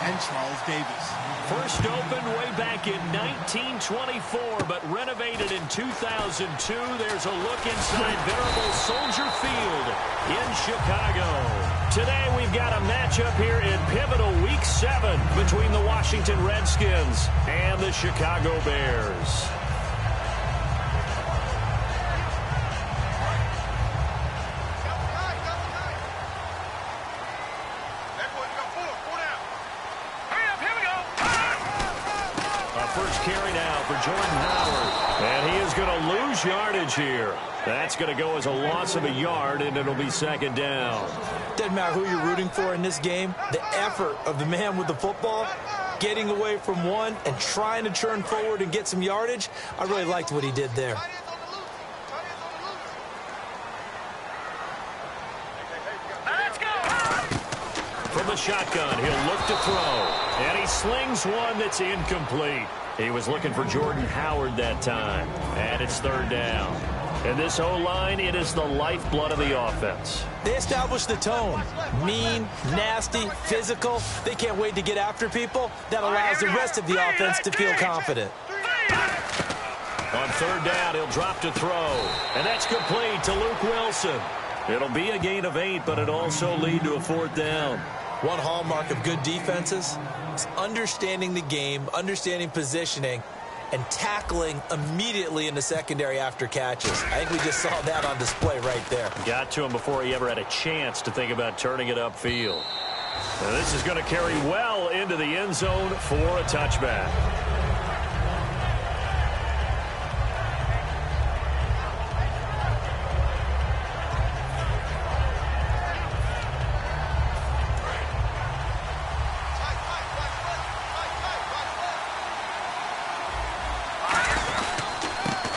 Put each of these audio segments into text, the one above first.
and Charles Davis. First opened way back in 1924, but renovated in 2002. There's a look inside venerable Soldier Field in Chicago. Today we've got a matchup here in pivotal Week 7 between the Washington Redskins and the Chicago Bears. Carry now for Jordan Howard. And he is going to lose yardage here. That's going to go as a loss of a yard, and it'll be second down. Doesn't matter who you're rooting for in this game. The effort of the man with the football, getting away from one and trying to turn forward and get some yardage, I really liked what he did there. From the shotgun, he'll look to throw. And he slings one that's incomplete. He was looking for Jordan Howard that time. And it's third down. And this O-line, it is the lifeblood of the offense. They established the tone. Mean, nasty, physical. They can't wait to get after people. That allows the rest of the offense to feel confident. On third down, he'll drop to throw. And that's complete to Luke Wilson. It'll be a gain of 8, but it'll also lead to a fourth down. One hallmark of good defenses is understanding the game, understanding positioning, and tackling immediately in the secondary after catches. I think we just saw that on display right there. Got to him before he ever had a chance to think about turning it upfield. Now this is going to carry well into the end zone for a touchback.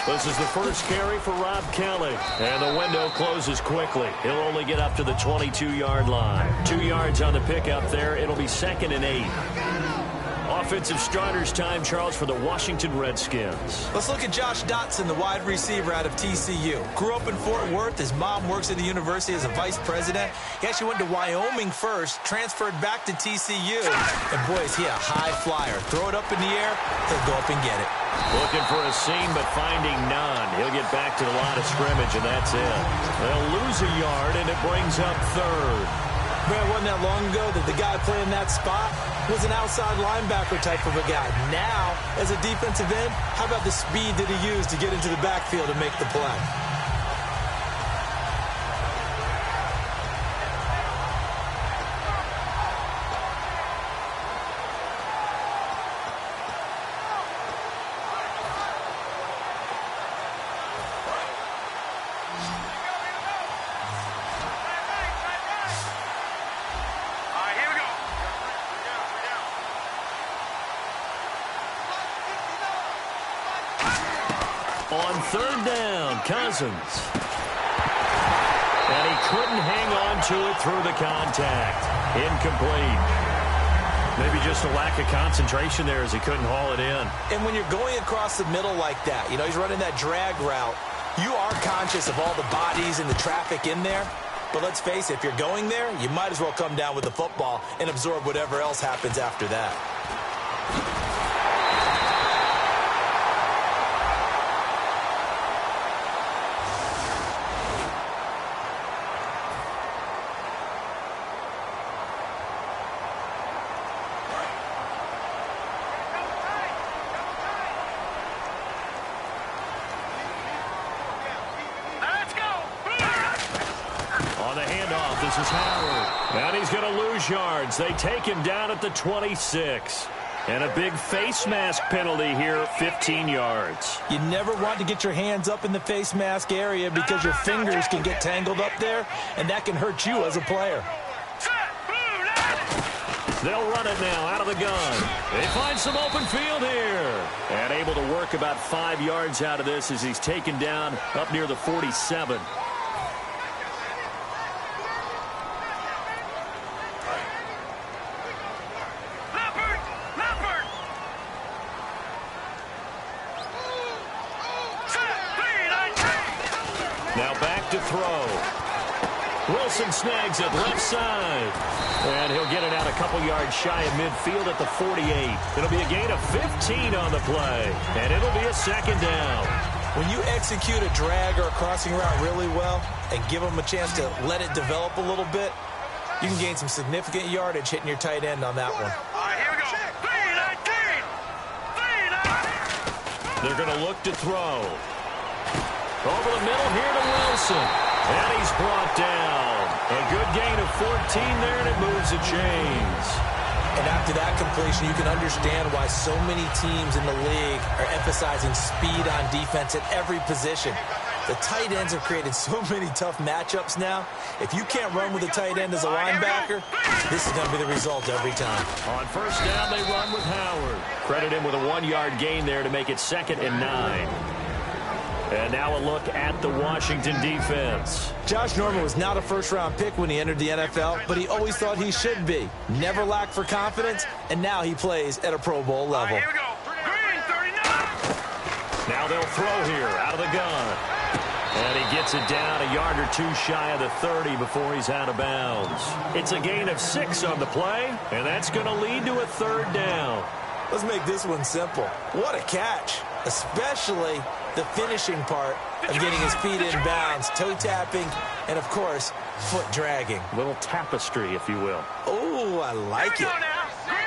This is the first carry for Rob Kelly. And the window closes quickly. He'll only get up to the 22-yard line. 2 yards on the pickup there. It'll be 2nd and 8. Offensive starters time, Charles, for the Washington Redskins. Let's look at Josh Dotson, the wide receiver out of TCU. Grew up in Fort Worth. His mom works at the university as a vice president. He actually went to Wyoming first, transferred back to TCU. And, boy, is he a high flyer. Throw it up in the air, he'll go up and get it. Looking for a seam, but finding none. He'll get back to the line of scrimmage, and that's it. They'll lose a yard, and it brings up third. Man, wasn't that long ago that the guy playing that spot was an outside linebacker type of a guy. Now, as a defensive end, how about the speed that he used to get into the backfield and make the play? On third down, Cousins. And he couldn't hang on to it through the contact. Incomplete. Maybe just a lack of concentration there as he couldn't haul it in. And when you're going across the middle like that, you know, he's running that drag route, you are conscious of all the bodies and the traffic in there. But let's face it, if you're going there, you might as well come down with the football and absorb whatever else happens after that. This is Howard. And he's going to lose yards. They take him down at the 26. And a big face mask penalty here, 15 yards. You never want to get your hands up in the face mask area because your fingers can get tangled up there, and that can hurt you as a player. They'll run it now out of the gun. They find some open field here. And able to work about 5 yards out of this as he's taken down up near the 47. Now back to throw. Wilson snags it left side. And he'll get it out a couple yards shy of midfield at the 48. It'll be a gain of 15 on the play. And it'll be a second down. When you execute a drag or a crossing route really well and give them a chance to let it develop a little bit, you can gain some significant yardage hitting your tight end on that one. All right, here we go. 3-19. They're going to look to throw. Over the middle here to Wilson. And he's brought down. A good gain of 14 there, and it moves the chains. And after that completion, you can understand why so many teams in the league are emphasizing speed on defense at every position. The tight ends have created so many tough matchups now. If you can't run with a tight end as a linebacker, this is going to be the result every time. On first down, they run with Howard. Credit him with a 1-yard gain there to make it 2nd and 9. And now a look at the Washington defense. Josh Norman was not a first-round pick when he entered the NFL, but he always thought he should be. Never lacked for confidence, and now he plays at a Pro Bowl level. Here we go. Green 39. Now they'll throw here out of the gun. And he gets it down a yard or two shy of the 30 before he's out of bounds. It's a gain of 6 on the play, and that's going to lead to a 3rd down. Let's make this one simple. What a catch, especially the finishing part of getting his feet in bounds, toe tapping, and, of course, foot dragging. A little tapestry, if you will. Oh, I like it.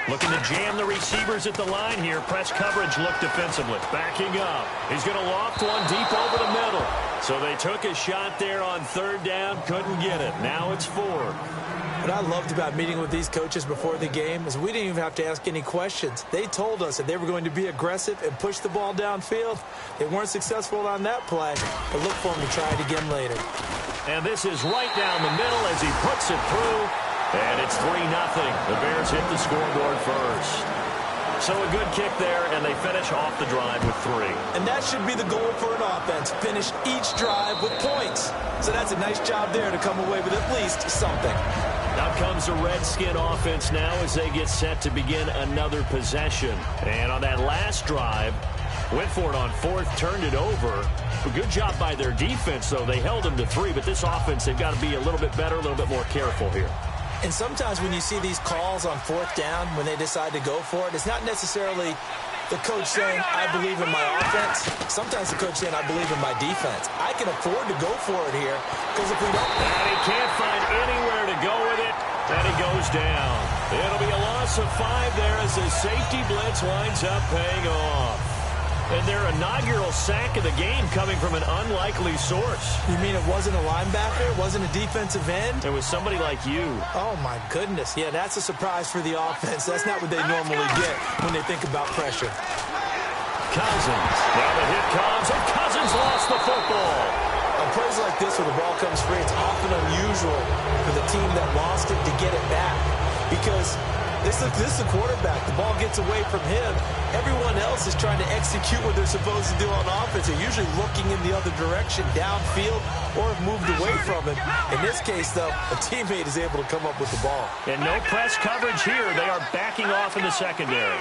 Looking to jam the receivers at the line here. Press coverage look defensively. Backing up. He's going to loft one deep over the middle. So they took a shot there on 3rd down. Couldn't get it. Now it's 4. What I loved about meeting with these coaches before the game is we didn't even have to ask any questions. They told us that they were going to be aggressive and push the ball downfield. They weren't successful on that play, but look for them to try it again later. And this is right down the middle as he puts it through. And it's 3-0. The Bears hit the scoreboard first. So a good kick there, and they finish off the drive with 3. And that should be the goal for an offense. Finish each drive with points. So that's a nice job there to come away with at least something. Out comes the Redskin offense now as they get set to begin another possession. And on that last drive, went for it on 4th, turned it over. A good job by their defense, though. They held them to 3, but this offense, they've got to be a little bit better, a little bit more careful here. And sometimes when you see these calls on 4th down, when they decide to go for it, it's not necessarily the coach saying, I believe in my offense. Sometimes the coach saying, I believe in my defense. I can afford to go for it here, because if we don't... And he can't find anywhere to go with it, and he goes down. It'll be a loss of 5 there as the safety blitz winds up paying off. And their inaugural sack of the game coming from an unlikely source. You mean it wasn't a linebacker? It wasn't a defensive end? It was somebody like you. Oh, my goodness. Yeah, that's a surprise for the offense. That's not what they normally get when they think about pressure. Cousins. Now the hit comes, and Cousins lost the football. On plays like this where the ball comes free, it's often unusual for the team that lost it to get it back. Because this is the quarterback. The ball gets away from him. Everyone else is trying to execute what they're supposed to do on offense. They're usually looking in the other direction, downfield, or have moved away from him. In this case, though, a teammate is able to come up with the ball. And no press coverage here. They are backing off in the secondary.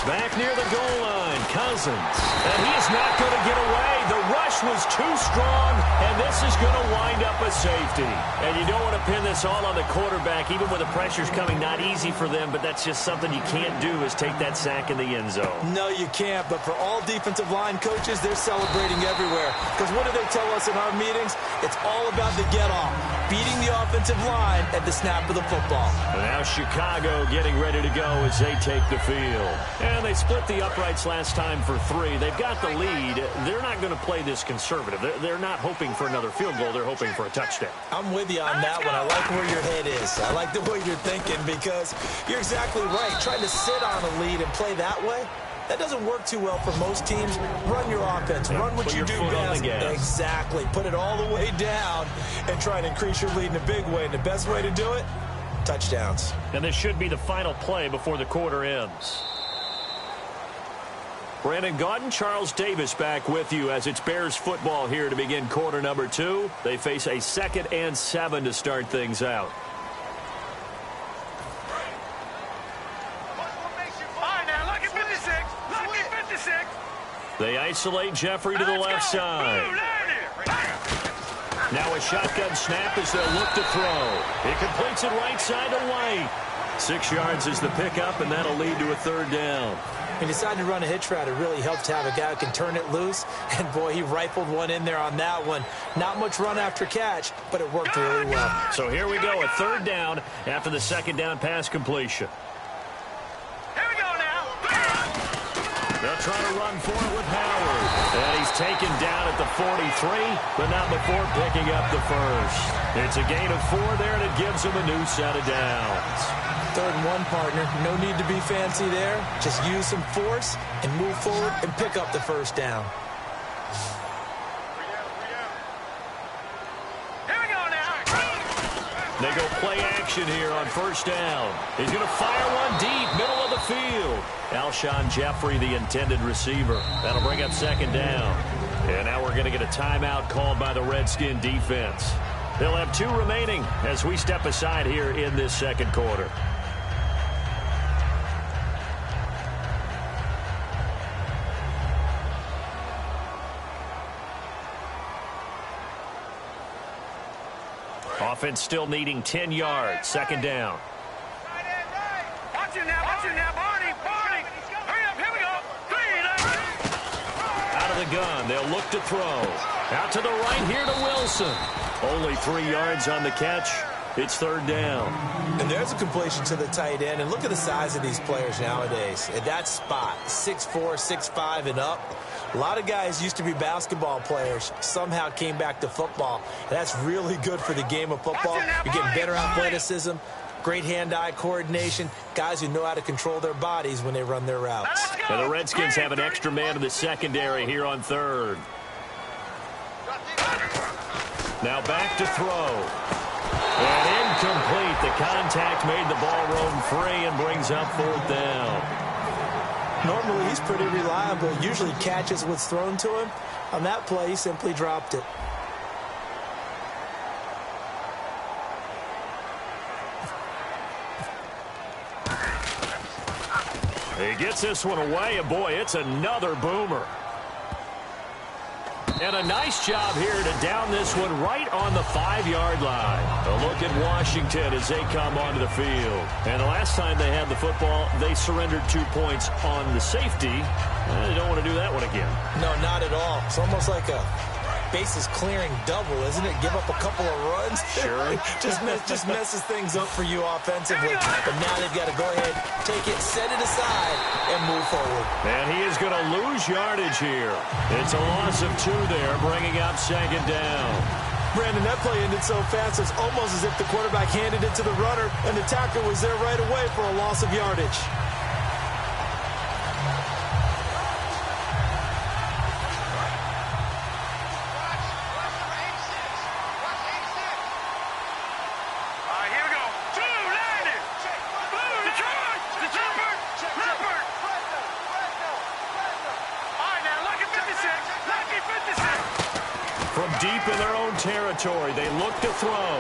Back near the goal line, Cousins. And he is not going to get away. The rush was too strong, and this is going to wind up a safety. And you don't want to pin this all on the quarterback, even when the pressure's coming. Not easy for them, but that's just something you can't do is take that sack in the end zone. No, you can't. But for all defensive line coaches, they're celebrating everywhere. Because what do they tell us in our meetings? It's all about the get-off, beating the offensive line at the snap of the football. And now Chicago getting ready to go as they take the field. And they split the uprights last time for 3. They've got the lead. They're not going to play this conservative. They're not hoping for another field goal. They're hoping for a touchdown. I'm with you on that one. I like where your head is. I like the way you're thinking because you're exactly right. Trying to sit on a lead and play that way, that doesn't work too well for most teams. Run your offense. Run what you do best. Exactly. Put it all the way down and try and increase your lead in a big way. And the best way to do it, touchdowns. And this should be the final play before the quarter ends. Brandon Gaudin, Charles Davis back with you as it's Bears football here to begin quarter number 2. They face a 2nd and 7 to start things out. All right, now, lucky 56. Lucky 56. They isolate Jeffrey to the left side. Now a shotgun snap as they'll look to throw. It completes it right side to White. 6 yards is the pickup, and that'll lead to a third down. He decided to run a hitch route. It really helps to have a guy who can turn it loose. And, boy, he rifled one in there on that one. Not much run after catch, but it worked really well. So here we go, a third down after the second down pass completion. Here we go now. They'll try to run for it with Howard. And he's taken down at the 43, but not before picking up the first. It's a gain of 4 there, and it gives him a new set of downs. 3rd and 1, partner. No need to be fancy there. Just use some force and move forward and pick up the first down. Here we go now. They go play action here on first down. He's going to fire one deep, middle of the field. Alshon Jeffrey, the intended receiver. That'll bring up second down. And now we're going to get a timeout called by the Redskin defense. They'll have 2 remaining as we step aside here in this second quarter. Offense still needing 10 yards. Second down. Watch it now, Barney. Hurry up, here we go. 3, Out of the gun, they'll look to throw. Out to the right here to Wilson. Only 3 yards on the catch. It's third down. And there's a completion to the tight end. And look at the size of these players nowadays. At that spot, 6'4", 6'5", and up. A lot of guys used to be basketball players, somehow came back to football. And that's really good for the game of football. You're getting better athleticism, great hand-eye coordination, guys who know how to control their bodies when they run their routes. And the Redskins have an extra man in the secondary here on third. Now back to throw. And incomplete. The contact made the ball roam free and brings up 4th down. Normally, he's pretty reliable. Usually catches what's thrown to him. On that play, he simply dropped it. He gets this one away, and boy, it's another boomer. And a nice job here to down this one right on the 5-yard line. A look at Washington as they come onto the field. And the last time they had the football, they surrendered 2 points on the safety. They don't want to do that one again. No, not at all. It's almost like a bases clearing double, isn't it? Give up a couple of runs. Sure. just messes things up for you offensively. But now they've got to go ahead, take it, set it aside, and move forward. And he is going to lose yardage here. It's a loss of 2 there, bringing up second down. Brandon, that play ended so fast, it's almost as if the quarterback handed it to the runner, and the tackler was there right away for a loss of yardage. From deep in their own territory, they look to throw.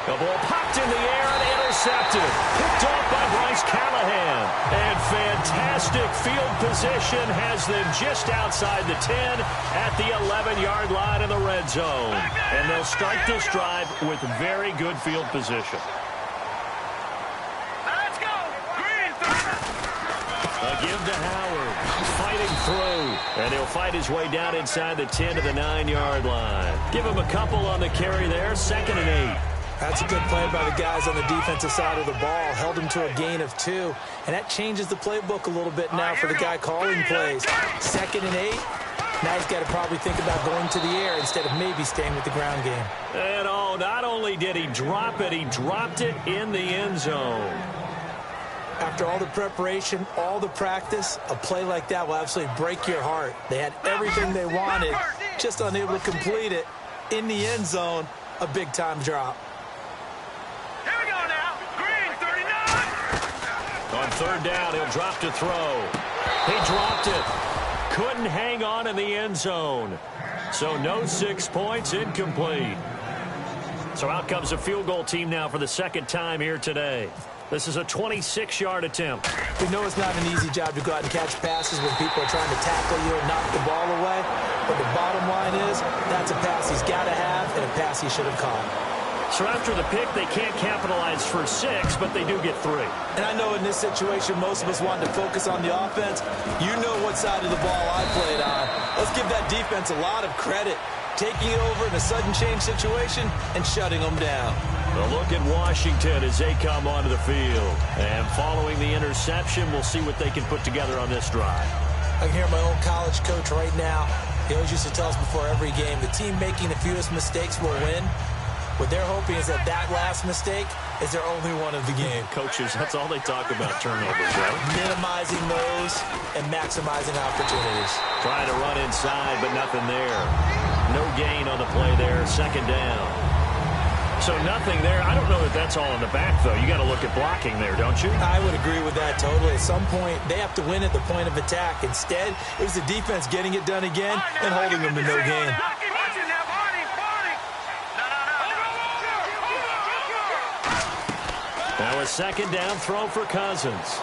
The ball popped in the air and intercepted. Picked off by Bryce Callahan. And fantastic field position has them just outside the 10 at the 11-yard line in the red zone. And they'll start this drive with very good field position. Let's go. Green. A give to Howard. Fighting through. And he'll fight his way down inside the 10 to the 9-yard line. Give him a couple on the carry there. 2nd and 8. That's a good play by the guys on the defensive side of the ball. Held him to a gain of 2. And that changes the playbook a little bit now for the guy calling plays. 2nd and 8. Now he's got to probably think about going to the air instead of maybe staying with the ground game. And not only did he drop it, he dropped it in the end zone. After all the preparation, all the practice, a play like that will absolutely break your heart. They had everything they wanted, just unable to complete it. In the end zone, a big-time drop. Here we go now. Green, 39. On 3rd down, he'll drop to throw. He dropped it. Couldn't hang on in the end zone. So no 6 points, incomplete. So out comes a field goal team now for the 2nd time here today. This is a 26-yard attempt. We know it's not an easy job to go out and catch passes when people are trying to tackle you and knock the ball away. But the bottom line is, that's a pass he's got to have and a pass he should have caught. So after the pick, they can't capitalize for 6, but they do get 3. And I know in this situation, most of us wanted to focus on the offense. You know what side of the ball I played on. Let's give that defense a lot of credit. Taking it over in a sudden change situation and shutting them down. A look at Washington as they come onto the field. And following the interception, we'll see what they can put together on this drive. I can hear my own college coach right now. He always used to tell us before every game, the team making the fewest mistakes will win. What they're hoping is that last mistake is their only one of the game. Coaches, that's all they talk about, turnovers, right? Minimizing those and maximizing opportunities. Trying to run inside, but nothing there. No gain on the play there, second down. So nothing there. I don't know that that's all in the back, though. You got to look at blocking there, don't you? I would agree with that totally. At some point, they have to win at the point of attack. Instead, it was the defense getting it done again and holding them to no gain. Now a second down throw for Cousins.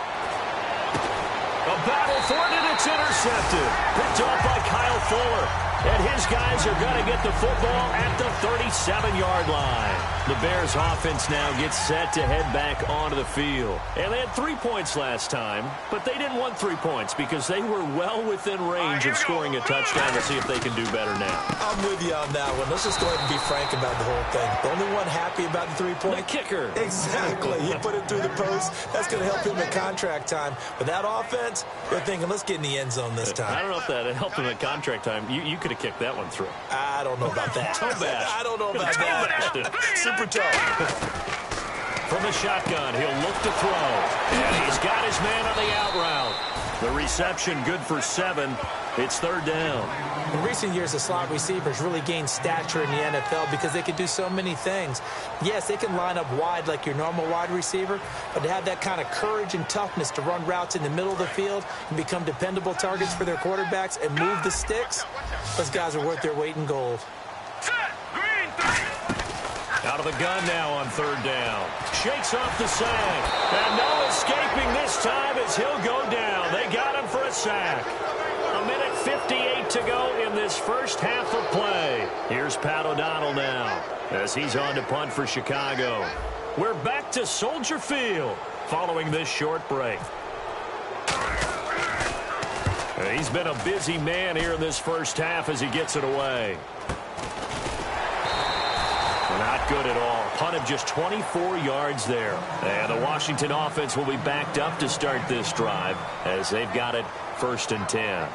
A battle for it, and it's intercepted. Picked off by Kyle Fuller. And his guys are going to get the football at the 37-yard line. The Bears offense now gets set to head back onto the field. And they had 3 points last time, but they didn't want 3 points because they were well within range of scoring a touchdown. To see if they can do better now. I'm with you on that one. Let's just go ahead and be frank about the whole thing. The only one happy about the 3-point? The kicker. Exactly. He put it through the post. That's going to help him at contract time. But that offense, they're thinking, let's get in the end zone this time. I don't know if that helped him at contract time. You could have kicked that one through. I don't know about that. Toe bash. I don't know about that. Super tough. From the shotgun, he'll look to throw. And he's got his man on the out route. The reception good for 7. It's third down. In recent years, the slot receivers really gained stature in the NFL because they can do so many things. Yes, they can line up wide like your normal wide receiver, but to have that kind of courage and toughness to run routes in the middle of the field and become dependable targets for their quarterbacks and move the sticks, those guys are worth their weight in gold. Out of the gun now on third down. Shakes off the sack. And no escaping this time as he'll go down. They got him for a sack. A minute 58 to go in this first half of play. Here's Pat O'Donnell now as he's on to punt for Chicago. We're back to Soldier Field following this short break. He's been a busy man here in this first half as he gets it away. Not good at all. Punt of just 24 yards there. And the Washington offense will be backed up to start this drive as they've got it 1st and 10.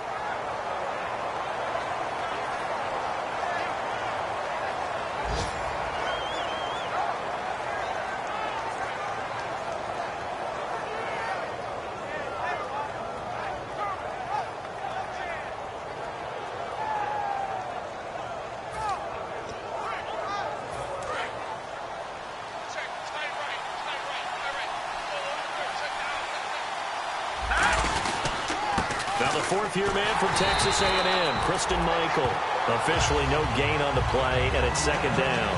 Fourth-year man from Texas A&M, Kristen Michael. Officially no gain on the play, and it's second down.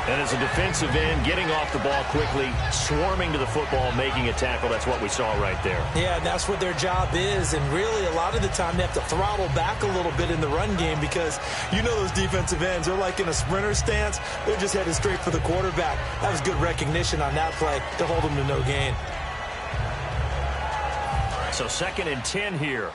And as a defensive end, getting off the ball quickly, swarming to the football, making a tackle, that's what we saw right there. Yeah, and that's what their job is. And really, a lot of the time, they have to throttle back a little bit in the run game because you know those defensive ends, they're like in a sprinter stance. They're just headed straight for the quarterback. That was good recognition on that play to hold them to no gain. So 2nd and 10 here.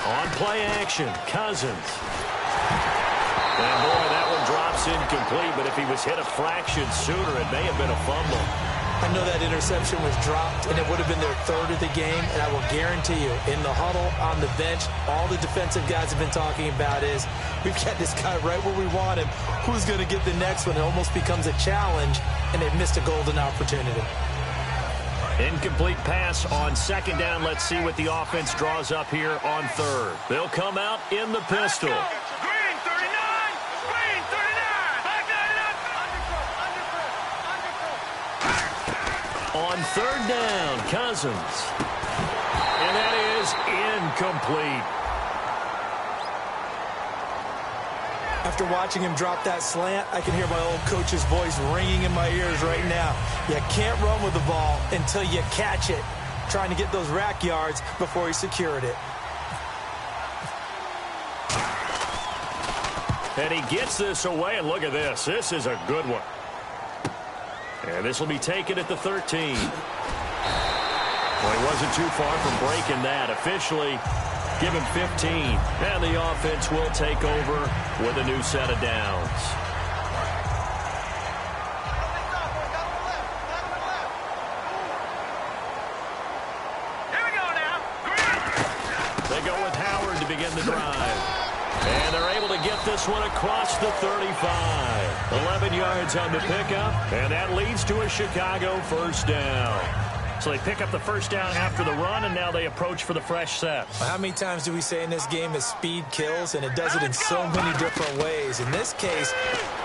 On play action, Cousins. And boy, that one drops incomplete, but if he was hit a fraction sooner, it may have been a fumble. I know that interception was dropped, and it would have been their 3rd of the game, and I will guarantee you, in the huddle, on the bench, all the defensive guys have been talking about is, we've got this guy right where we want him. Who's going to get the next one? It almost becomes a challenge, and they've missed a golden opportunity. Incomplete pass on 2nd down. Let's see what the offense draws up here on 3rd. They'll come out in the pistol. On 3rd down, Cousins. And that is incomplete. After watching him drop that slant, I can hear my old coach's voice ringing in my ears right now. You can't run with the ball until you catch it. Trying to get those rack yards before he secured it. And he gets this away, and look at this. This is a good one. And this will be taken at the 13. Well, he wasn't too far from breaking that. Officially, give him 15. And the offense will take over with a new set of downs. Here we go now. They go with Howard to begin the drive. And they're able to get this one across the 35. 11 yards on the pickup, and that leads to a Chicago first down. So they pick up the first down after the run, and now they approach for the fresh set. Well, how many times do we say in this game that speed kills, and it does it in so many different ways? In this case,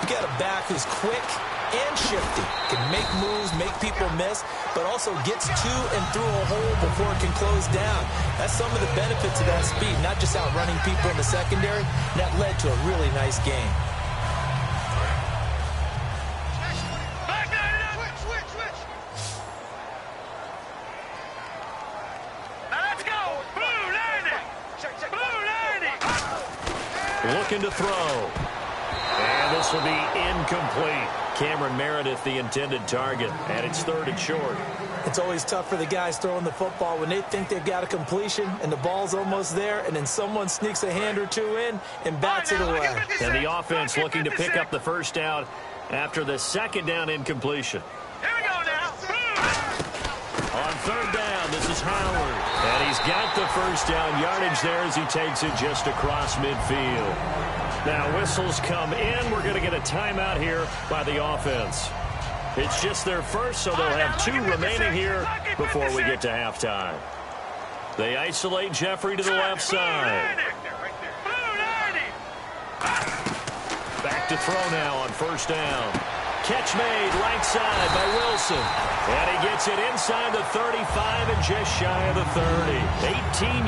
you got a back who's quick and shifty, can make moves, make people miss, but also gets to and through a hole before it can close down. That's some of the benefits of that speed, not just outrunning people in the secondary. That led to a really nice game. Looking to throw. And this will be incomplete. Cameron Meredith, the intended target, and it's 3rd and short. It's always tough for the guys throwing the football when they think they've got a completion and the ball's almost there, and then someone sneaks a hand or two in and bats it away. And the offense looking to pick up the first down after the second down incompletion. Here we go now. On 3rd down, this is Howard. And he's got the first down yardage there as he takes it just across midfield. Now whistles come in. We're going to get a timeout here by the offense. It's just their first, so they'll have 2 remaining here before we get to halftime. They isolate Jeffrey to the left side. Back to throw now on first down. Catch made right side by Wilson. And he gets it inside the 35 and just shy of the 30.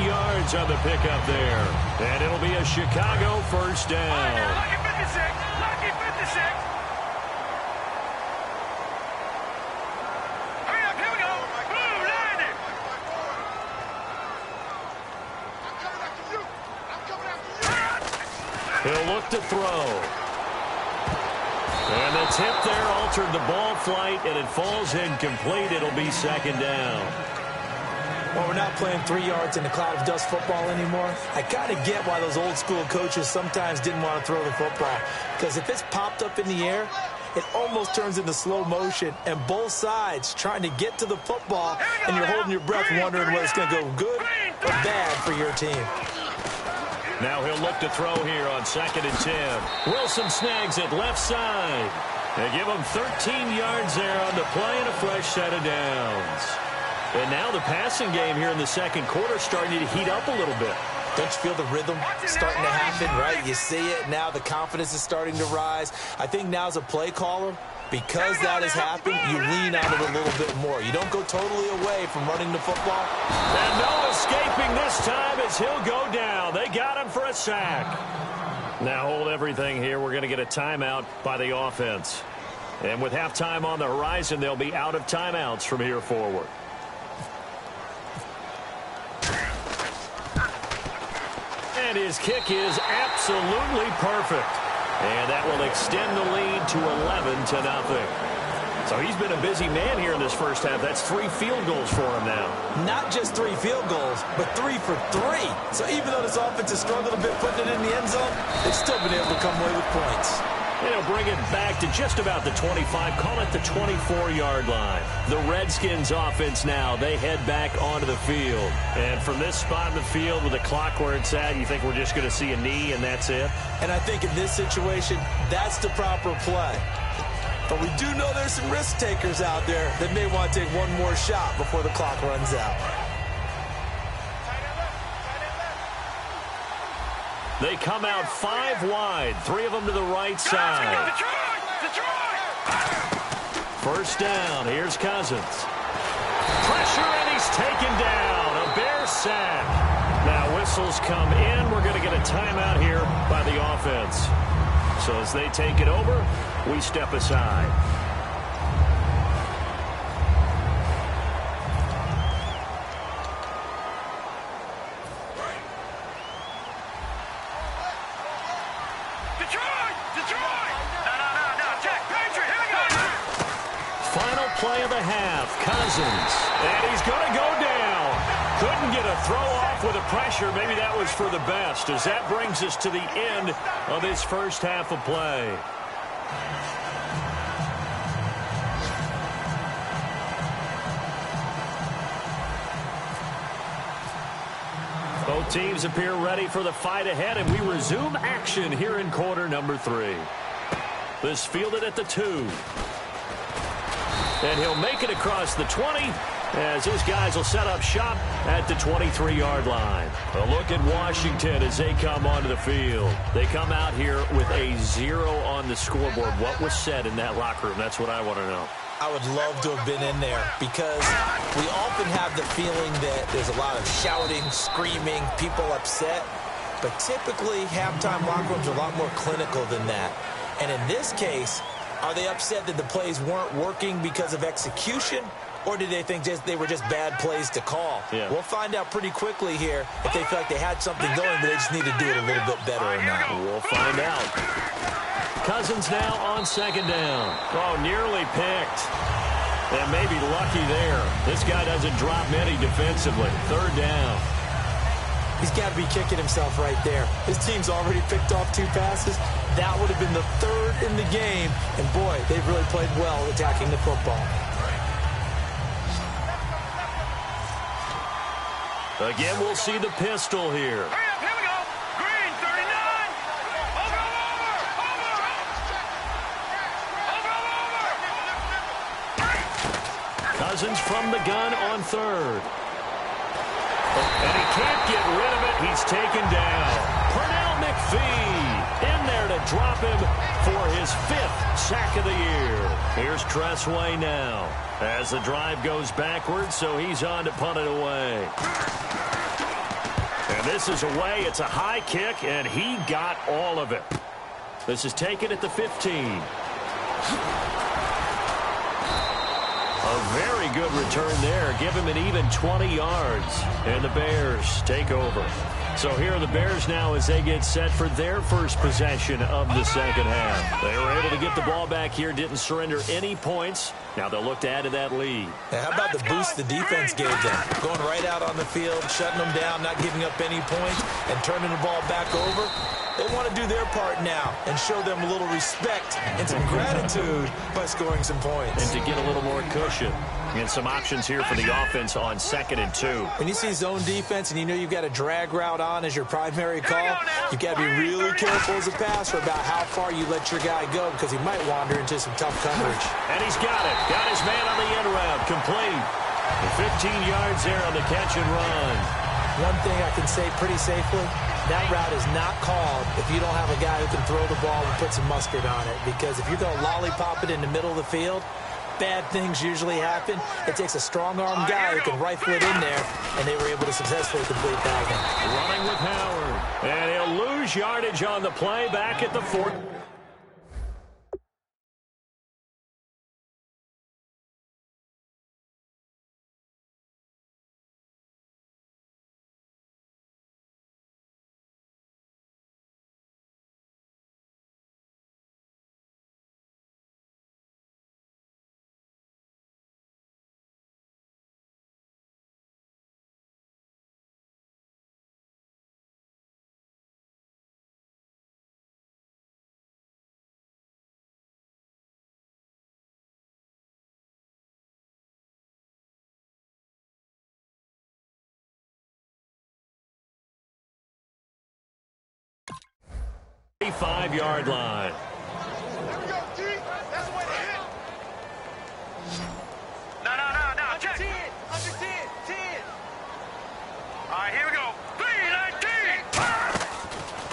18 yards on the pickup there. And it'll be a Chicago first down. Lucky 56. Lucky 56. Hurry up. Here we go. Blue 90. I'm coming after you. I'm coming after you. He'll look to throw. And the tip there altered the ball flight, and it falls incomplete. It'll be 2nd down. Well, we're not playing 3 yards in a cloud of dust football anymore. I kind of get why those old school coaches sometimes didn't want to throw the football. Because if it's popped up in the air, it almost turns into slow motion, and both sides trying to get to the football, and you're holding your breath wondering whether it's going to go good or bad for your team. Now he'll look to throw here on 2nd and 10. Wilson snags it left side. They give him 13 yards there on the play and a fresh set of downs. And now the passing game here in the second quarter starting to heat up a little bit. Don't you feel the rhythm starting to happen, right? You see it now. The confidence is starting to rise. I think now as a play caller, because that has happened, you lean on it a little bit more. You don't go totally away from running the football. And no escaping this time as he'll go down. They got him for a sack. Now hold everything here. We're going to get a timeout by the offense. And with halftime on the horizon, they'll be out of timeouts from here forward. And his kick is absolutely perfect. And that will extend the lead to 11-0. So he's been a busy man here in this first half. That's 3 field goals for him now. Not just 3 field goals, but 3 for 3. So even though this offense has struggled a bit putting it in the end zone, they've still been able to come away with points. And he'll bring it back to just about the 25, call it the 24-yard line. The Redskins offense now, they head back onto the field. And from this spot in the field with the clock where it's at, you think we're just going to see a knee and that's it? And I think in this situation, that's the proper play. But we do know there's some risk takers out there that may want to take one more shot before the clock runs out. They come out 5 wide, 3 of them to the right side. First down, here's Cousins. Pressure, and he's taken down. A Bear sack. Now whistles come in. We're going to get a timeout here by the offense. So as they take it over, we step aside. Final play of the half, Cousins, and he's going to go down. Couldn't get a throw off with the pressure. Maybe that was for the best, as that brings us to the end of this first half of play. Both teams appear ready for the fight ahead, and we resume action here in quarter number 3. This fielded at the 2. And he'll make it across the 20 as his guys will set up shop at the 23-yard line. A look at Washington as they come onto the field. They come out here with a 0 on the scoreboard. What was said in that locker room? That's what I want to know. I would love to have been in there because we often have the feeling that there's a lot of shouting, screaming, people upset. But typically, halftime locker rooms are a lot more clinical than that. And in this case, are they upset that the plays weren't working because of execution, or did they think they were just bad plays to call? Yeah. We'll find out pretty quickly here if they feel like they had something going, but they just need to do it a little bit better or not. We'll find out. Cousins now on second down. Oh, nearly picked. And maybe lucky there. This guy doesn't drop many defensively. Third down. He's got to be kicking himself right there. His team's already picked off 2 passes. That would have been the 3rd in the game. And, boy, they've really played well attacking the football. Again, we'll see the pistol here. Hurry up, here we go. Green, 39. Over. Cousins from the gun on 3rd. And he can't get rid of it. He's taken down. Pernell McPhee in there to drop him for his 5th sack of the year. Here's Tressway now as the drive goes backwards, so he's on to punt it away. And this is away. It's a high kick, and he got all of it. This is taken at the 15. A very good return there. Give him an even 20 yards. And the Bears take over. So here are the Bears now as they get set for their first possession of the second half. They were able to get the ball back here, didn't surrender any points. Now they'll look to add to that lead. Now, how about the boost the defense gave them? Going right out on the field, shutting them down, not giving up any points, and turning the ball back over. They want to do their part now and show them a little respect and some gratitude by scoring some points. And to get a little more cushion. And some options here for the offense on 2nd and 2. When you see zone defense and you know you've got a drag route on as your primary call, you've got to be really careful as a passer about how far you let your guy go because he might wander into some tough coverage. And he's got it. Got his man on the end route. Complete. 15 yards there on the catch and run. One thing I can say pretty safely, that route is not called if you don't have a guy who can throw the ball and put some mustard on it. Because if you're going to lollipop it in the middle of the field, bad things usually happen. It takes a strong-arm guy who can rifle it in there, and they were able to successfully complete that one. Running with Howard. And he'll lose yardage on the play back at the 4. Five-yard line. There we go, T. That's the way to hit. No. Check. 10. Under 10. 10. All right, here we go. 3-19.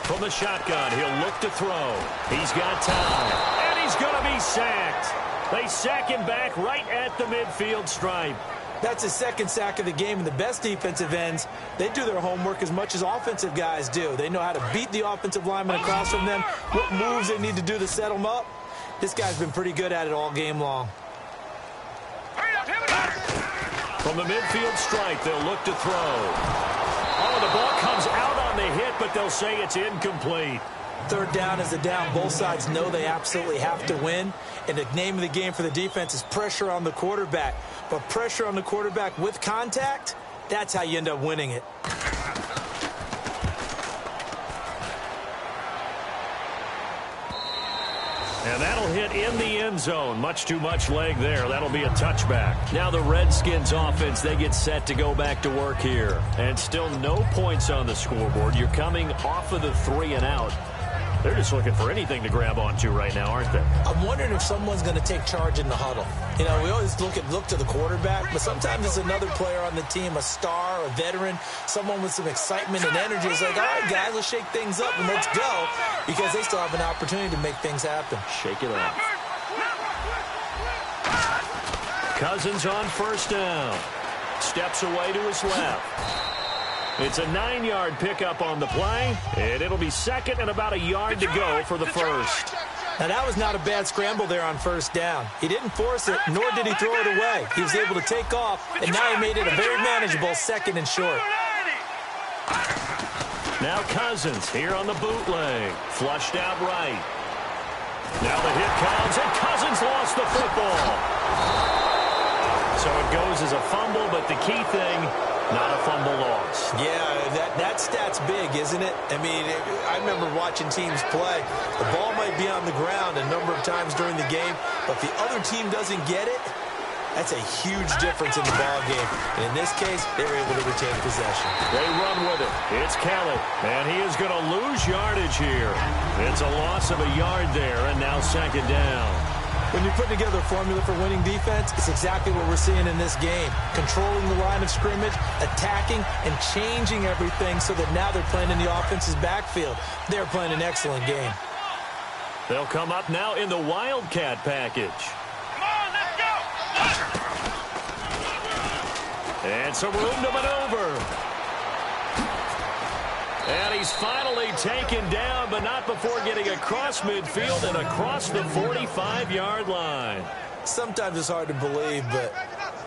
From the shotgun, he'll look to throw. He's got time. And he's going to be sacked. They sack him back right at the midfield stripe. That's his second sack of the game, and the best defensive ends, they do their homework as much as offensive guys do. They know how to beat the offensive lineman across from them, what moves they need to do to set them up. This guy's been pretty good at it all game long. From the midfield stripe, they'll look to throw. Oh, the ball comes out on the hit, but they'll say it's incomplete. Third down is the down. Both sides know they absolutely have to win. And the name of the game for the defense is pressure on the quarterback. But pressure on the quarterback with contact, that's how you end up winning it. And that'll hit in the end zone. Much too much leg there. That'll be a touchback. Now the Redskins offense, they get set to go back to work here. And still no points on the scoreboard. You're coming off of the 3 and out. They're just looking for anything to grab onto right now, aren't they? I'm wondering if someone's going to take charge in the huddle. You know, we always look to the quarterback, but sometimes it's another player on the team, a star, a veteran, someone with some excitement and energy. It's like, all right, guys, let's shake things up and let's go, because they still have an opportunity to make things happen. Shake it up. Cousins on first down. Steps away to his left. It's a 9-yard pickup on the play, and it'll be second and about a yard to go for the first. Now, that was not a bad scramble there on first down. He didn't force it, nor did he throw it away. He was able to take off, and now he made it a very manageable second and short. Now Cousins here on the bootleg. Flushed out right. Now the hit comes, and Cousins lost the football. So it goes as a fumble, but the key thing, not a fumble loss. Yeah, that stat's big, isn't it? I mean, I remember watching teams play. The ball might be on the ground a number of times during the game, but if the other team doesn't get it, that's a huge difference in the ball game. And in this case, they were able to retain possession. They run with it. It's Kelly, and he is going to lose yardage here. It's a loss of a yard there, and now second down. When you put together a formula for winning defense, it's exactly what we're seeing in this game. Controlling the line of scrimmage, attacking, and changing everything so that now they're playing in the offense's backfield. They're playing an excellent game. They'll come up now in the Wildcat package. Come on, let's go! And some room to maneuver. And he's finally taken down, but not before getting across midfield and across the 45-yard line. Sometimes it's hard to believe, but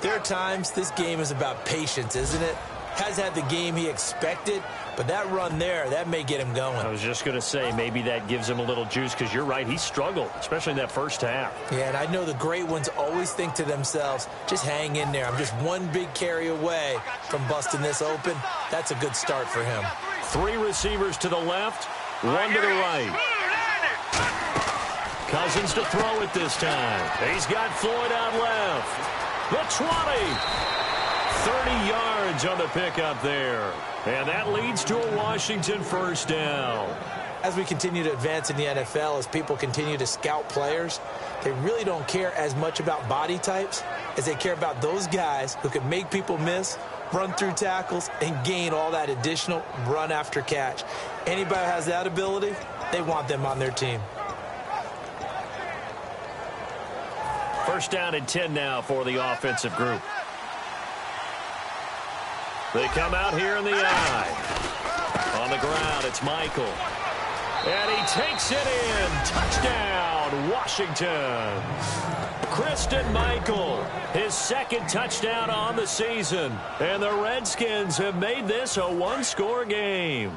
there are times this game is about patience, isn't it? Has had the game he expected, but that run there, that may get him going. I was just going to say, maybe that gives him a little juice, because you're right, he struggled, especially in that first half. Yeah, and I know the great ones always think to themselves, just hang in there. I'm just one big carry away from busting this open. That's a good start for him. 3 receivers to the left, 1 to the right. Cousins to throw it this time. He's got Floyd out left. The 20. 30 yards on the pickup there. And that leads to a Washington first down. As we continue to advance in the NFL, as people continue to scout players, they really don't care as much about body types as they care about those guys who can make people miss, run through tackles, and gain all that additional run after catch. Anybody who has that ability, they want them on their team. First down and 10 now for the offensive group. They come out here in the eye. On the ground, it's Michael. And he takes it in. Touchdown, Washington. Christian Michael, his second touchdown on the season. And the Redskins have made this a one-score game.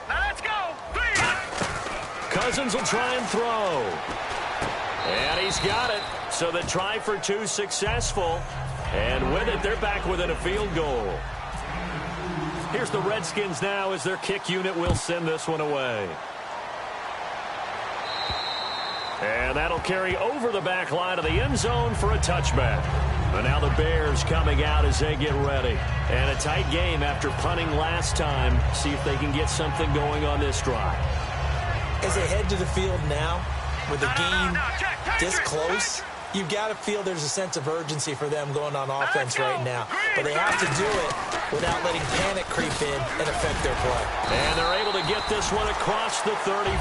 Now let's go! Cousins will try and throw. And he's got it. So the try for 2 successful. And with it, they're back within a field goal. Here's the Redskins now as their kick unit will send this one away. And that'll carry over the back line of the end zone for a touchback. And now the Bears coming out as they get ready. And a tight game after punting last time. See if they can get something going on this drive. As they head to the field now, with the game this close, you've got to feel there's a sense of urgency for them going on offense right now. But they have to do it without letting panic creep in and affect their play. And they're able to get this one across the 35.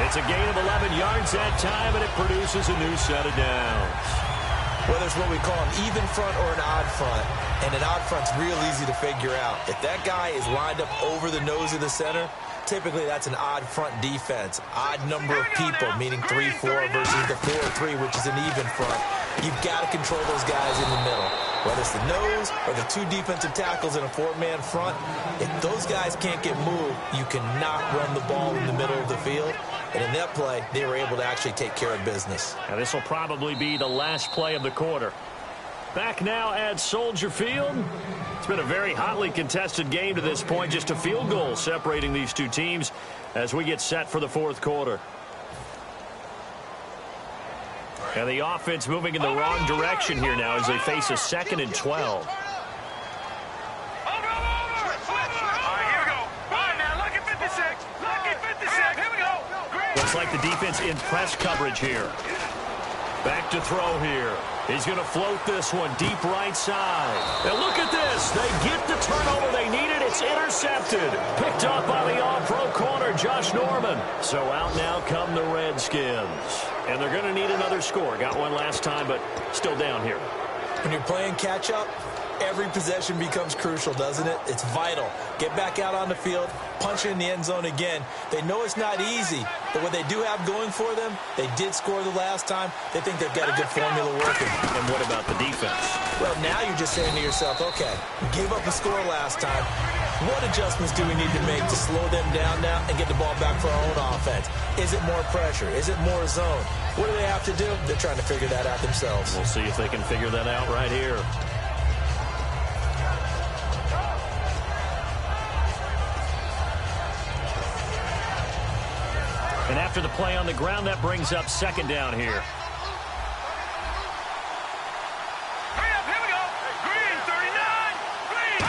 It's a gain of 11 yards that time, and it produces a new set of downs. Whether it's what we call an even front or an odd front, and an odd front's real easy to figure out. If that guy is lined up over the nose of the center, typically that's an odd front defense. Odd number of people, meaning 3-4 versus the 4-3, which is an even front. You've got to control those guys in the middle. Whether it's the nose or the two defensive tackles in a four-man front, if those guys can't get moved, you cannot run the ball in the middle of the field. And in that play, they were able to actually take care of business. Now this will probably be the last play of the quarter. Back now at Soldier Field. It's been a very hotly contested game to this point. Just a field goal separating these two teams as we get set for the fourth quarter. And the offense moving in the wrong direction here now as they face a 2nd and 12. Looks like the defense in press coverage here. Back to throw here. He's going to float this one deep right side. And look at this. They get the turnover they needed. It's intercepted. Picked up by the all-pro corner, Josh Norman. So out now come the Redskins. And they're going to need another score. Got one last time, but still down here. When you're playing catch-up, every possession becomes crucial, doesn't it? It's vital. Get back out on the field, punch it in the end zone again. They know it's not easy, but what they do have going for them, they did score the last time. They think they've got a good formula working. And what about the defense? Well, now you're just saying to yourself, okay, we gave up a score last time. What adjustments do we need to make to slow them down now and get the ball back for our own offense? Is it more pressure? Is it more zone? What do they have to do? They're trying to figure that out themselves. We'll see if they can figure that out right here. And after the play on the ground, that brings up 2nd down here. Hurry up, here we go. Green, 39. Green.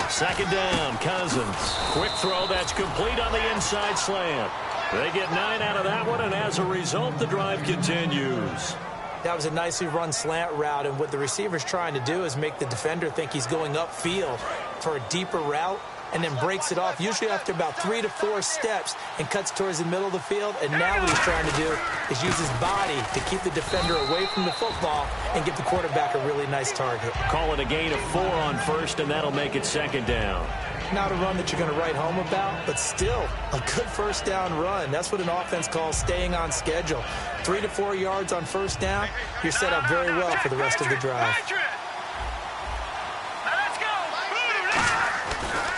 2nd down, Cousins. Quick throw, that's complete on the inside slant. They get 9 out of that one, and as a result, the drive continues. That was a nicely run slant route, and what the receiver's trying to do is make the defender think he's going upfield for a deeper route, and then breaks it off, usually after about 3 to 4 steps, and cuts towards the middle of the field. And now what he's trying to do is use his body to keep the defender away from the football and give the quarterback a really nice target. Call it a gain of 4 on 1st, and that'll make it 2nd down. Not a run that you're going to write home about, but still a good 1st down run. That's what an offense calls staying on schedule. 3 to 4 yards on 1st down, you're set up very well for the rest of the drive.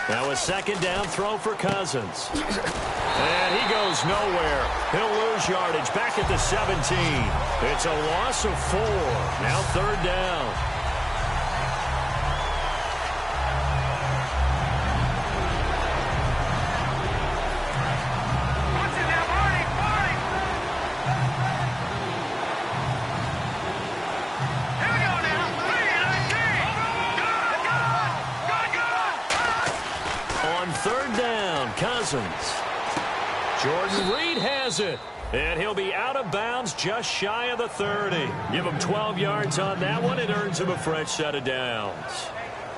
Now a 2nd down throw for Cousins. And he goes nowhere. He'll lose yardage back at the 17. It's a loss of 4. Now 3rd down. On 3rd down, Cousins. Jordan Reed has it. And he'll be out of bounds just shy of the 30. Give him 12 yards on that one. It earns him a fresh set of downs.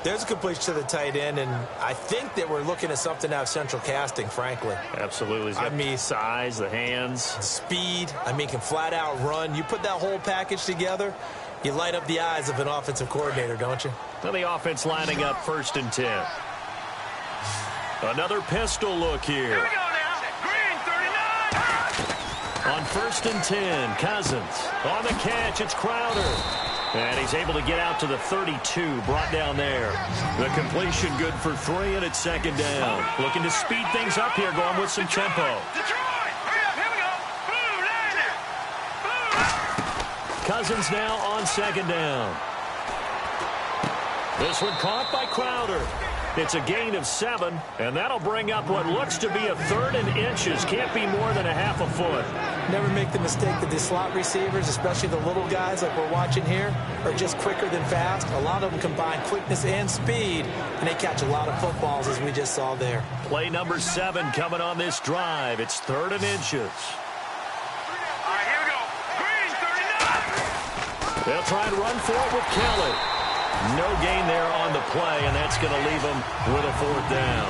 There's a completion to the tight end, and I think that we're looking at something out of central casting, frankly. Absolutely. I mean, size, the hands. Speed. I mean, can flat out run. You put that whole package together, you light up the eyes of an offensive coordinator, don't you? Well, the offense lining up 1st and 10. Another pistol look here. Here we go now. Green, 39. On 1st and 10, Cousins. On the catch, it's Crowder. And he's able to get out to the 32, brought down there. The completion good for 3, and it's 2nd down. Looking to speed things up here, going with some tempo. Detroit, hurry up, here we go. Blue, Cousins now on 2nd down. This one caught by Crowder. It's a gain of 7, and that'll bring up what looks to be a 3rd and inches. Can't be more than a half a foot. Never make the mistake that the slot receivers, especially the little guys like we're watching here, are just quicker than fast. A lot of them combine quickness and speed, and they catch a lot of footballs, as we just saw there. Play number 7 coming on this drive. It's 3rd and inches. All right, here we go. Green, 39. They'll try and run for it with Kelly. No gain there on the play, and that's going to leave them with a 4th down.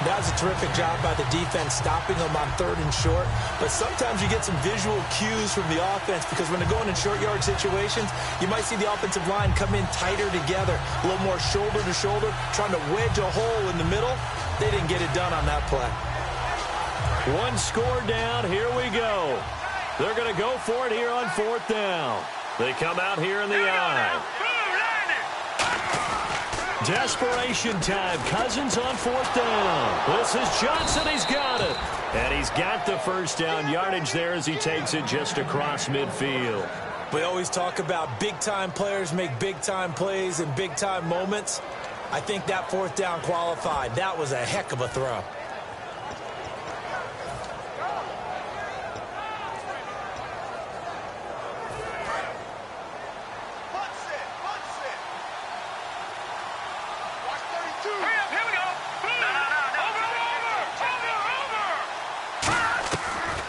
That was a terrific job by the defense stopping them on 3rd and short. But sometimes you get some visual cues from the offense because when they're going in short yard situations, you might see the offensive line come in tighter together, a little more shoulder to shoulder, trying to wedge a hole in the middle. They didn't get it done on that play. 1 score down. Here we go. They're going to go for it here on 4th down. They come out here in the eye. Desperation time. Cousins on 4th down. This is Johnson. He's got it. And he's got the 1st down yardage there as he takes it just across midfield. We always talk about big-time players make big-time plays in big-time moments. I think that 4th down qualified. That was a heck of a throw.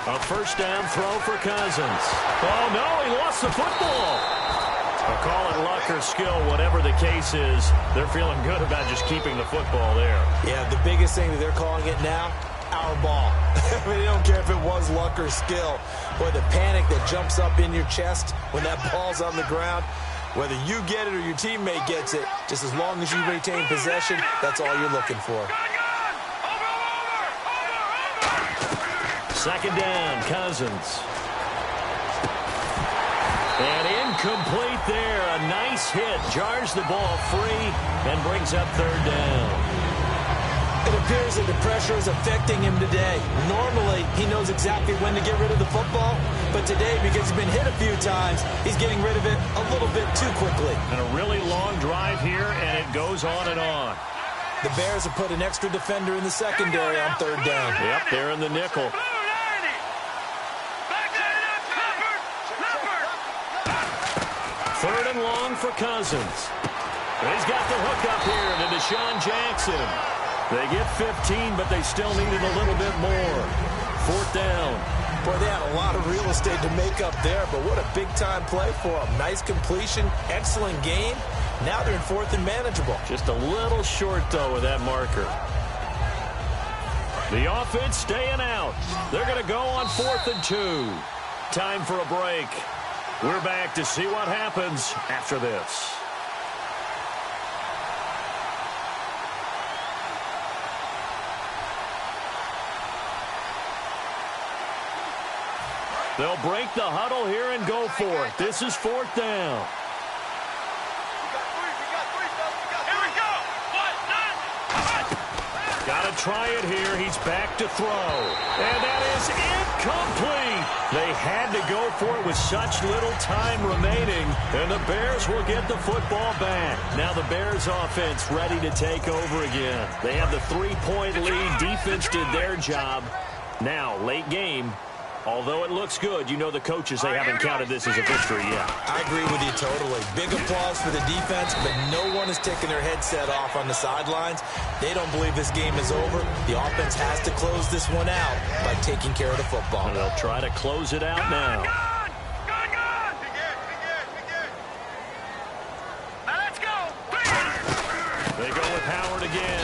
A 1st down throw for Cousins. Oh, no, he lost the football. I'll call it luck or skill, whatever the case is. They're feeling good about just keeping the football there. Yeah, the biggest thing that they're calling it now, our ball. I mean, they don't care if it was luck or skill. Boy, the panic that jumps up in your chest when that ball's on the ground, whether you get it or your teammate gets it, just as long as you retain possession, that's all you're looking for. 2nd down, Cousins. And incomplete there. A nice hit. Jars the ball free and brings up 3rd down. It appears that the pressure is affecting him today. Normally, he knows exactly when to get rid of the football. But today, because he's been hit a few times, he's getting rid of it a little bit too quickly. And a really long drive here, and it goes on and on. The Bears have put an extra defender in the secondary on 3rd down. Yep, they're in the nickel. 3rd and long for Cousins. He's got the hook up here to Deshaun Jackson. They get 15, but they still needed a little bit more. 4th down. Boy, they had a lot of real estate to make up there, but what a big-time play for them. Nice completion, excellent game. Now they're in 4th and manageable. Just a little short, though, with that marker. The offense staying out. They're going to go on 4th and 2. Time for a break. We're back to see what happens after this. They'll break the huddle here and go for it. This is 4th down. Got to try it here. He's back to throw. And that is incomplete. They had to go for it with such little time remaining. And the Bears will get the football back. Now the Bears offense ready to take over again. They have the 3-point lead. Defense did their job. Now, late game. Although it looks good, you know the coaches, they haven't counted this as a victory yet. I agree with you totally. Big applause for the defense, but no one is taking their headset off on the sidelines. They don't believe this game is over. The offense has to close this one out by taking care of the football. And they'll try to close it out now. They go with Howard again.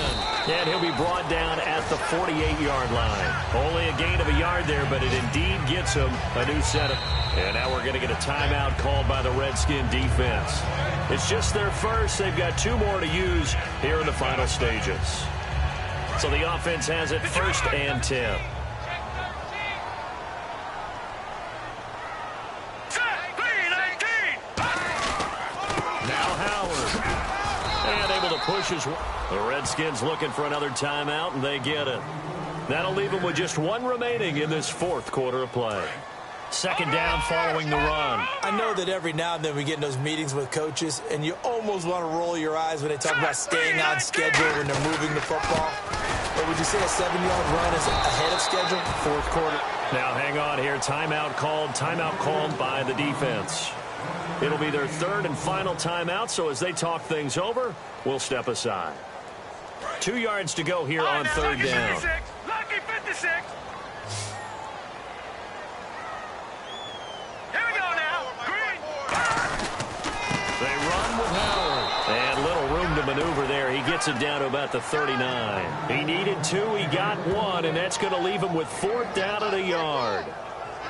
And he'll be brought down at the 48-yard line. Only a gain of a yard there, but it indeed gets him a new setup. And now we're going to get a timeout called by the Redskin defense. It's just their first. They've got 2 more to use here in the final stages. So the offense has it 1st and 10. Pushes. The Redskins looking for another timeout, and they get it. That'll leave them with just 1 remaining in this 4th quarter of play. 2nd down following the run. I know that every now and then we get in those meetings with coaches, and you almost want to roll your eyes when they talk about staying on schedule when they're moving the football. But would you say a 7-yard run is ahead of schedule? 4th quarter. Now hang on here. Timeout called by the defense. It'll be their 3rd and final timeout, so as they talk things over, we'll step aside. 2 yards to go here on 3rd down. Lucky 56. Here we go now. Green. They run with Howard. maneuver there. He gets it down to about the 39. He needed 2. He got 1, and that's going to leave him with 4th down and a yard.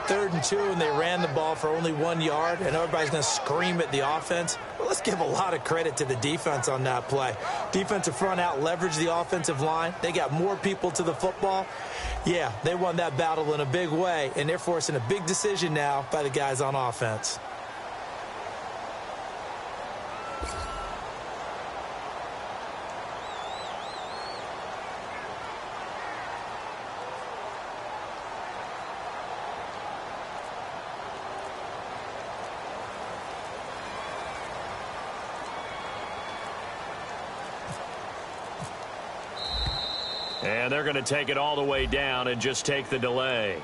3rd and 2, and they ran the ball for only 1 yard, and everybody's going to scream at the offense. Well, let's give a lot of credit to the defense on that play. Defensive front out leveraged the offensive line. They got more people to the football. Yeah, they won that battle in a big way, and they're forcing a big decision now by the guys on offense. And they're going to take it all the way down and just take the delay.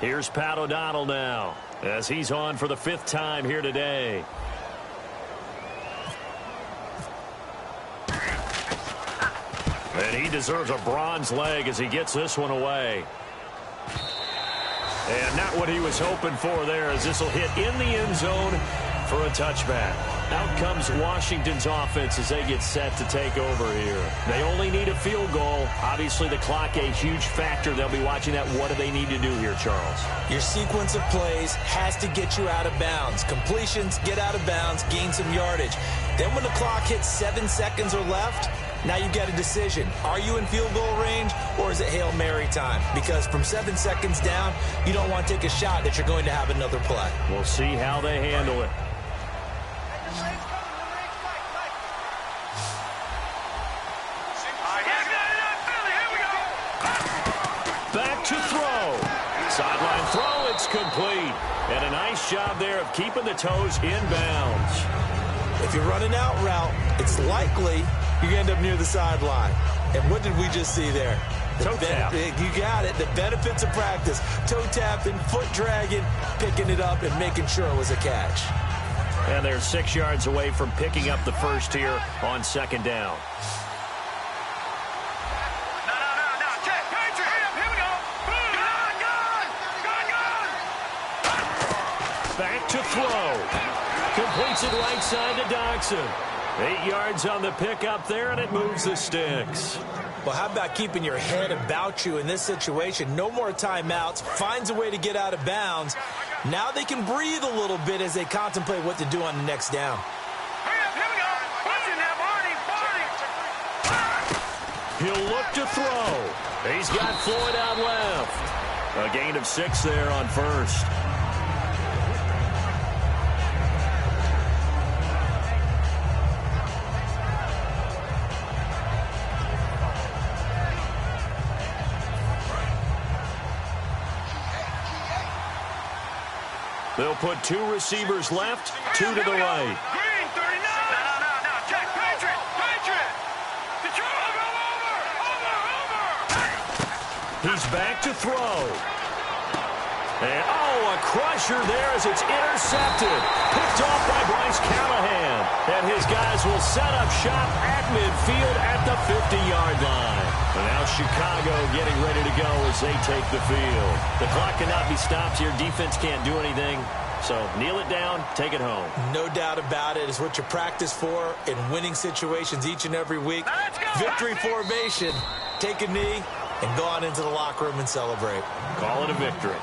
Here's Pat O'Donnell now as he's on for the 5th time here today. And he deserves a bronze leg as he gets this one away. And not what he was hoping for there, as this will hit in the end zone for a touchback. Out comes Washington's offense as they get set to take over here. They only need a field goal. Obviously, the clock a huge factor. They'll be watching that. What do they need to do here, Charles? Your sequence of plays has to get you out of bounds. Completions, get out of bounds, gain some yardage. Then when the clock hits 7 seconds or left, now you've got a decision. Are you in field goal range, or is it Hail Mary time? Because from 7 seconds down, you don't want to take a shot that you're going to have another play. We'll see how they handle it. Back to throw. Sideline throw, it's complete. And a nice job there of keeping the toes in bounds. If you're running out route, it's likely you're going to end up near the sideline. And what did we just see there? Toe tap. You got it. The benefits of practice. Toe tapping, foot dragging, picking it up, and making sure it was a catch. And they're 6 yards away from picking up the first here on 2nd down. Back to throw. Completes it right side to Dodson. 8 yards on the pickup there, and it moves the sticks. Well, how about keeping your head about you in this situation? No more timeouts. Finds a way to get out of bounds. Now they can breathe a little bit as they contemplate what to do on the next down. He'll look to throw. He's got Floyd out left. A gain of 6 there on first. They'll put 2 receivers left, 2 to the right. Green, 39. No. Check, Patriot. Control, over. He's back to throw. And, a crusher there as it's intercepted. Picked off by Bryce Callahan. And his guys will set up shop at midfield at the 50-yard line. And now Chicago getting ready to go as they take the field. The clock cannot be stopped here. Defense can't do anything. So kneel it down, take it home. No doubt about it. It's what you practice for in winning situations each and every week. Victory formation. Take a knee and go on into the locker room and celebrate. Call it a victory.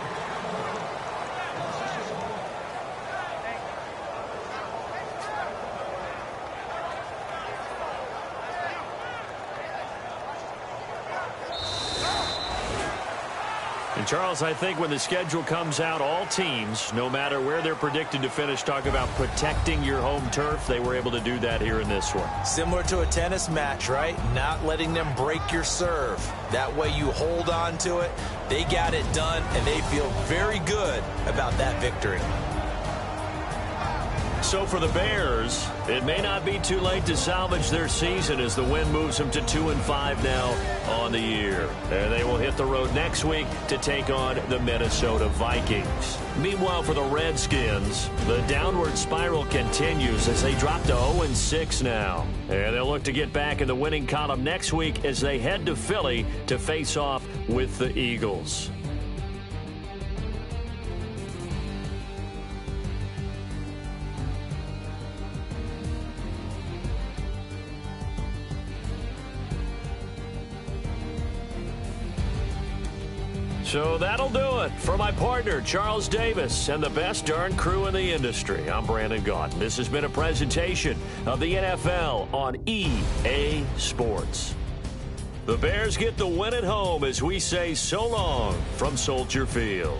And Charles, I think when the schedule comes out, all teams, no matter where they're predicted to finish, talk about protecting your home turf. They were able to do that here in this one. Similar to a tennis match, right? Not letting them break your serve. That way you hold on to it. They got it done, and they feel very good about that victory. So for the Bears, it may not be too late to salvage their season as the win moves them to 2-5 now on the year. And they will hit the road next week to take on the Minnesota Vikings. Meanwhile, for the Redskins, the downward spiral continues as they drop to 0-6 now. And they'll look to get back in the winning column next week as they head to Philly to face off with the Eagles. So that'll do it. For my partner, Charles Davis, and the best darn crew in the industry, I'm Brandon Gaudin. This has been a presentation of the NFL on EA Sports. The Bears get the win at home as we say so long from Soldier Field.